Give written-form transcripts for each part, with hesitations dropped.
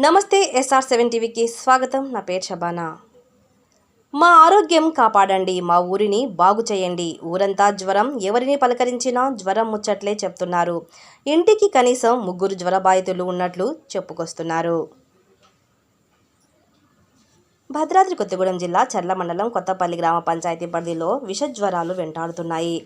నమస్తే SR7 టీవీకి స్వాగతం. నా పేరు షబానా. మా ఆరోగ్యం కాపాడండి, మా ఊరిని బాగు చేయండి. ఊరంతా జ్వరం, ఎవరిని పలకరించినా జ్వరం ముచ్చట్లే చెప్తున్నారు. ఇంటికి కనీసం 3 జ్వర బాధితులు ఉన్నట్లు చెప్పుకొస్తున్నారు. భద్రాద్రి కొత్తగూడెం జిల్లా చర్ల మండలం కొత్తపల్లి గ్రామ పంచాయతీ పరిధిలో విష జ్వరాలు వెంటాడుతున్నాయి.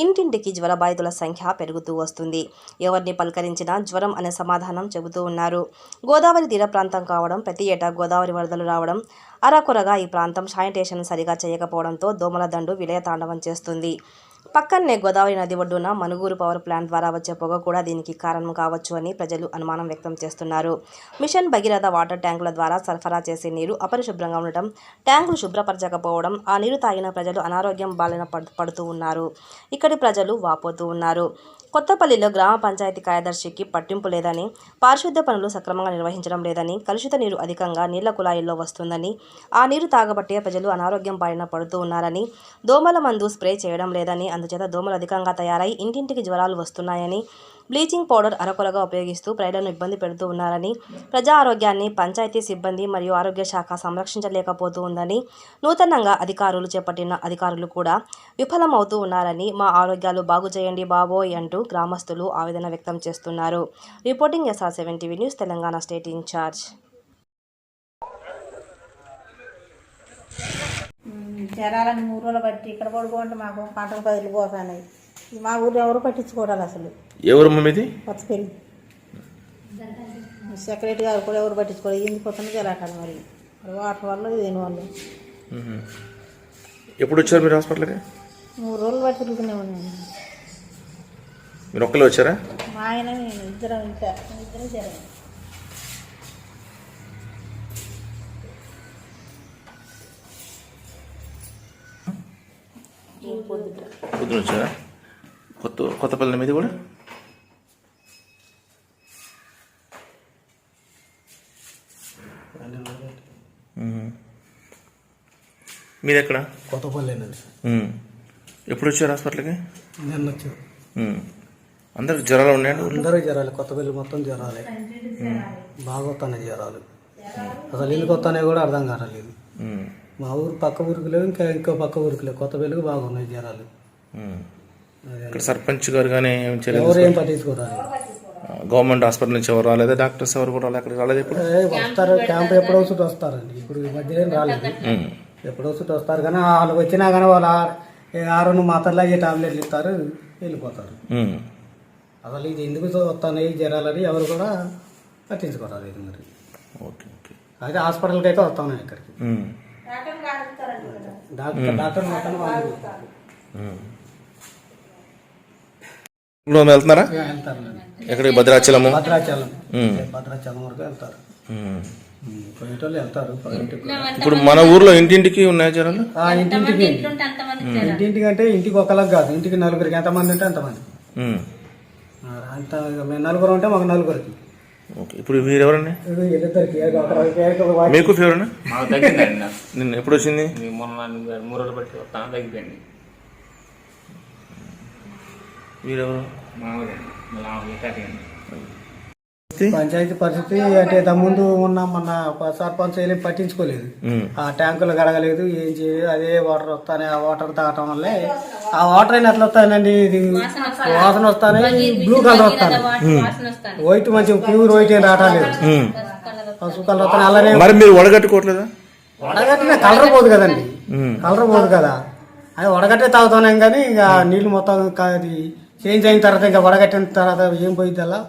ఇంటింటికి జ్వర బాధితుల సంఖ్య పెరుగుతూ వస్తుంది. ఎవరిని పలకరించినా జ్వరం అనే సమాధానం చెబుతూ ఉన్నారు. గోదావరి తీర ప్రాంతం కావడం, ప్రతి ఏటా గోదావరి వరదలు రావడం, అరాకొరగా ఈ ప్రాంతం శానిటేషన్ సరిగా చేయకపోవడంతో దోమల దండు విలయతాండవం చేస్తుంది. పక్కనే గోదావరి నది ఒడ్డున మనుగూరు పవర్ ప్లాంట్ ద్వారా వచ్చే పొగ కూడా దీనికి కారణం కావచ్చు అని ప్రజలు అనుమానం వ్యక్తం చేస్తున్నారు. మిషన్ భగీరథ వాటర్ ట్యాంకుల ద్వారా సరఫరా చేసే నీరు అపరిశుభ్రంగా ఉండటం, ట్యాంకులు శుభ్రపరచకపోవడం, ఆ నీరు తాగిన ప్రజలు అనారోగ్యం బారిన పడుతూ ఉన్నారు. ఇక్కడి ప్రజలు వాపోతూ ఉన్నారు. కొత్తపల్లిలో గ్రామ పంచాయతీ కార్యదర్శికి పట్టింపు లేదని, పారిశుద్ధ్య పనులు సక్రమంగా నిర్వహించడం లేదని, కలుషిత నీరు అధికంగా నీళ్ల కుళాయిల్లో వస్తుందని, ఆ నీరు తాగబట్టే ప్రజలు అనారోగ్యం బారిన పడుతూ ఉన్నారని, దోమల మందు స్ప్రే చేయడం లేదని, అందుచేత దోమలు అధికంగా తయారై ఇంటింటికి జ్వరాలు వస్తున్నాయని, బ్లీచింగ్ పౌడర్ అరకొరగా ఉపయోగిస్తూ ప్రజలను ఇబ్బంది పెడుతూ ఉన్నారని, ప్రజా ఆరోగ్యాన్ని పంచాయతీ సిబ్బంది మరియు ఆరోగ్య శాఖ సంరక్షించలేకపోతూ ఉందని, నూతనంగా అధికారులు చేపట్టిన అధికారులు కూడా విఫలమవుతూ ఉన్నారని, మా ఆరోగ్యాలు బాగు చేయండి బాబోయ్ అంటూ గ్రామస్తులు ఆవేదన వ్యక్తం చేస్తున్నారు. Reporting SR7 TV news, Telangana state incharge. జనాలను 3 రోజులు బట్టి ఇక్కడ పడుకోంటే మాకు పంటలు పదిలు పోతున్నాయి. మా ఊరు ఎవరు పట్టించుకోవడాలి అసలు. ఎవరు మీది? కొత్తపల్లి సెక్రటరీ గారు కూడా ఎవరు పట్టించుకోవాలి. ఎందుకు పోతుంది జలాటాలి మరి వాటర్ వల్ల దేని వల్ల. ఎప్పుడు వచ్చారు మీరు హాస్పిటల్కి? 3 రోజులు బట్టి తిరుగుతూనే ఉన్నాను. మీరు ఒక్కరు వచ్చారా? మా ఆయన నేను ఇద్దరం చేరాను. పొద్దున వచ్చారా? కొత్తపల్లి మీద కూడా మీరు ఎక్కడ? కొత్తపల్లినండి. ఎప్పుడు వచ్చారు హాస్పిటల్కి? నిన్న వచ్చారు. అందరికి జ్వరాలు ఉన్నాయండి? అందరూ జ్వరాలు, కొత్తపల్లి మొత్తం జ్వరాలే, బాగా వస్తున్నాయి జ్వరాలు. అసలు ఎందుకు వస్తున్నాయి కూడా అర్థం కావట్లేదు. మా ఊరు పక్క ఊరికి లేవు, ఇంకో పక్క ఊరికి లేవు. కొత్తపల్లికి బాగున్నాయి జ్వరాలు. ఇక్కడ సర్పంచ్ గారు కానీ ఎవరు ఏం పట్టించుకోరాలి. గవర్నమెంట్ హాస్పిటల్ నుంచి ఎవరు రాలేదా? డాక్టర్స్ ఎవరు కూడా అక్కడికి రాలేదు? ఇప్పుడు వస్తారు, క్యాంప్ ఎప్పుడో చుట్టూ వస్తారండి. ఇప్పుడు ఈ మధ్య ఏం రాలేదు. ఎప్పుడో చుట్టూ వస్తారు కానీ వాళ్ళు వచ్చినా కానీ వాళ్ళు 6 మాత్రలాగే టాబ్లెట్లు ఇస్తారు, వెళ్ళిపోతారు. అసలు ఇది ఎందుకు వస్తున్నాయి జ్వరాలని ఎవరు కూడా పట్టించుకోరాలి. ఇది మరి ఓకే ఓకే. అయితే హాస్పిటల్కి అయితే వస్తున్నాయి ఇక్కడికి. డాక్టర్ మొత్తం వెళ్తున్నారా? వెళ్తారు. ఎక్కడికి? భద్రాచలం వరకు వెళ్తారు. పోయేటోళ్ళు వెళ్తారు. ఇప్పుడు మన ఊర్లో ఇంటింటికి ఉన్నాయి జ్వరాలు? ఇంటింటికి అంటే ఇంటికి ఒకళ్ళకి కాదు, ఇంటికి 4గురికి. ఎంతమంది ఉంటే అంతమంది. అంత మేము 4గురు ఉంటే మాకు 4గురికి. ఓకే. ఇప్పుడు మీరు ఎవరండి? మీకు ఫీవర్? నిన్న ఎప్పుడు వచ్చింది? మీరెవరు? పంచాయతీ పరిస్థితి అంటే ముందు ఉన్న మన సర్పంచ్ ఏం పట్టించుకోలేదు. ఆ ట్యాంకులు గడగలేదు, ఏం చేయలేదు. అదే వాటర్ వస్తానే, ఆ వాటర్ తాగటం వల్లే ఆ వాటర్ అయినా ఎట్లా వస్తానండి, ఇది వాసన వస్తానే, బ్లూ కలర్ వస్తాను, వైట్ మంచి ప్యూర్ వైట్ ఏం రావట్లేదు, పసుపు కలర్ వస్తాను. అలానే మరి మీరు వడగట్టుకోవట్లేదా? వడగట్టిన కలర్ పోదు కదండి, కలర్ పోదు కదా. అది వడగట్టే తాగుతున్నాం కానీ ఇక నీళ్లు మొత్తం అది చేంజ్ అయిన తర్వాత ఇంకా వడగట్టిన తర్వాత ఏం పోయింది అలా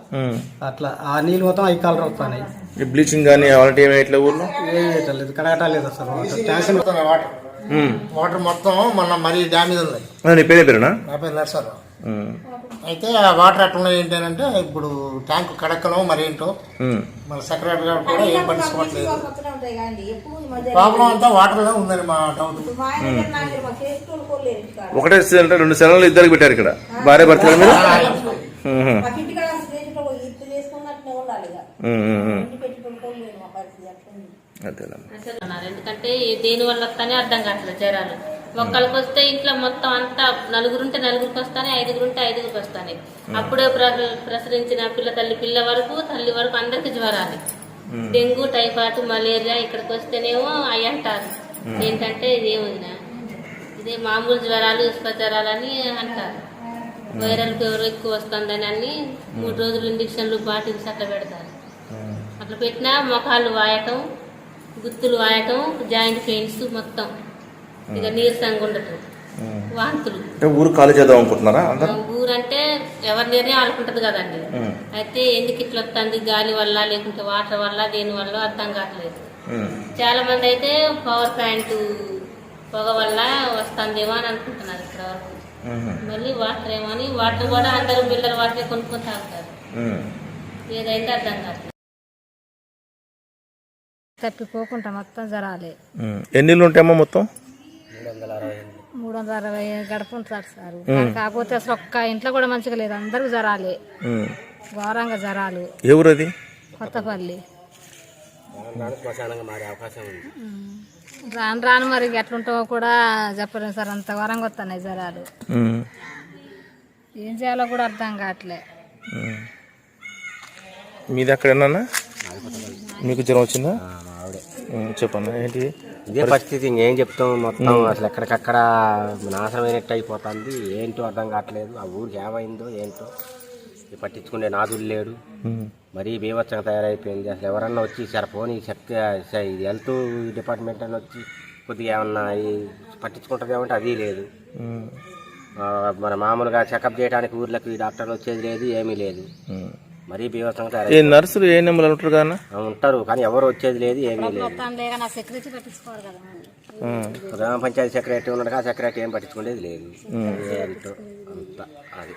అట్లా ఆ నీళ్ళు మొత్తం అవి కలర్ వస్తున్నాయి. బ్లీచింగ్ కానీ అలాంటి ఏమైనా ఊర్లో ఏం చేయట్లేదు, కడగట్లేదు అసలు. వాటర్ మొత్తం మొన్న మరీ డ్యామేజ్ ఉంది. నీ పేరేనా? నా పేరు నర్సరావు. అయితే ఆ వాటర్ అట్లా ఏంటంటే ఇప్పుడు ట్యాంకు కడక్కలో మరి ఏంటో మన సెక్రటరీ గారు కూడా ఏం పట్టించుకోవట్లేదు. ప్రాబ్లం అంతా వాటర్ లో ఉందని మా డౌట్. ఒకటే 2 సెలవులు ఇద్దరికి పెట్టారు ఇక్కడ, భార్య భర్త. ఎందుకంటే దేని వల్ల వస్తానే అర్థం కావట్లేదు జ్వరాలు. ఒక్కళ్ళకి వస్తే ఇంట్లో మొత్తం అంతా 4గురుంటే 4గురికి వస్తానే, 5గురుంటే 5గురికి వస్తాయి. అప్పుడే ప్రసరించిన పిల్ల వరకు తల్లి వరకు అందరికి జ్వరాలు. డెంగ్యూ టైఫాయిడ్ మలేరియా ఇక్కడికి వస్తేనేమో అవి అంటారు ఏంటంటే ఇదేముందినా ఇదే మామూలు జ్వరాలు ఇసుక జ్వరాలని అంటారు. వైరల్ ఫీవర్ ఎక్కువ వస్తుందని అన్ని 3 రోజులు ఇంజక్షన్లు బాటిల్స్ అట్లా పెడతారు. అట్లా పెట్టినా మొఖాలు వాయటం, గుత్తులు వాయటం, జాయింట్ పెయిన్స్ మొత్తం ఇక నీరసంగా ఉండటం, వాంతులు. ఊరు ఖాళీ చేద్దాం అనుకుంటున్నారా అందరూ? ఊరంటే ఎవరి నిర్ణయం వాళ్ళకుంటది కదండి. అయితే ఎందుకు ఇట్లా వస్తుంది, గాలి వల్ల లేకుంటే వాటర్ వల్ల దేని వల్ల అర్థం కావట్లేదు. చాలా మంది అయితే పవర్ ప్లాంట్ పొగ వల్ల వస్తుందేమో అని అనుకుంటున్నారు ఇక్కడ వరకు. మళ్ళీ వాటర్ ఏమో అని వాటర్ కూడా అందరూ మిల్లర్ వాటర్ కొనుక్కొని తాగుతారు. ఏదైతే అర్థం కావట్లేదు. తప్పిపోకుండా మొత్తం జరాలే. ఎన్ని ఇళ్ళు ఉంటాయమ్మా మొత్తం? 360 గడప ఉంటారు సార్. కాకపోతే అసలు ఒక్క ఇంట్లో కూడా మంచిగా లేదు, అందరూ జరాలే, ఘోరంగా జరాలు. ఎవరది? కొత్తపల్లి. రాను రాను మరి ఎట్లుంటావో కూడా చెప్పలేము సార్, అంత ఘోరంగా వస్తున్నాయి జరాలు. ఏం చేయాలో కూడా అర్థం కావట్లే. మీది ఎక్కడన్నా? మీకు జ్వరం వచ్చిందా? చెప్పన్నా ఏంటి ఇదే పరిస్థితి, ఇంకేం చెప్తాం. మొత్తం అసలు ఎక్కడికక్కడ నాశనమైనట్టు అయిపోతుంది. ఏంటో అర్థం కావట్లేదు. ఆ ఊరికి ఏమైందో ఏంటో పట్టించుకునే నాదులు లేడు. మరీ బీభత్సంగా తయారైపోయింది. అసలు ఎవరన్నా వచ్చి సరిపోని హెల్త్ డిపార్ట్మెంట్ అని వచ్చి కొద్దిగా ఏమన్నా పట్టించుకుంటుంది ఏమంటే అది లేదు. మన మామూలుగా చెకప్ చేయడానికి ఊర్లకి డాక్టర్లు వచ్చేది లేదు, ఏమీ లేదు. మరీ బీభత్సంగా తయారైపోయింది. నర్సులు ఏ నెంబర్లు ఉంటారు కదా? ఉంటారు కానీ ఎవరు వచ్చేది లేదు, ఏమీ లేదు. సెక్రటరీ గ్రామ పంచాయతీ సెక్రటరీ ఉన్నాడు, ఆ సెక్రటరీ ఏం పట్టించుకునేది లేదు. అంతా అది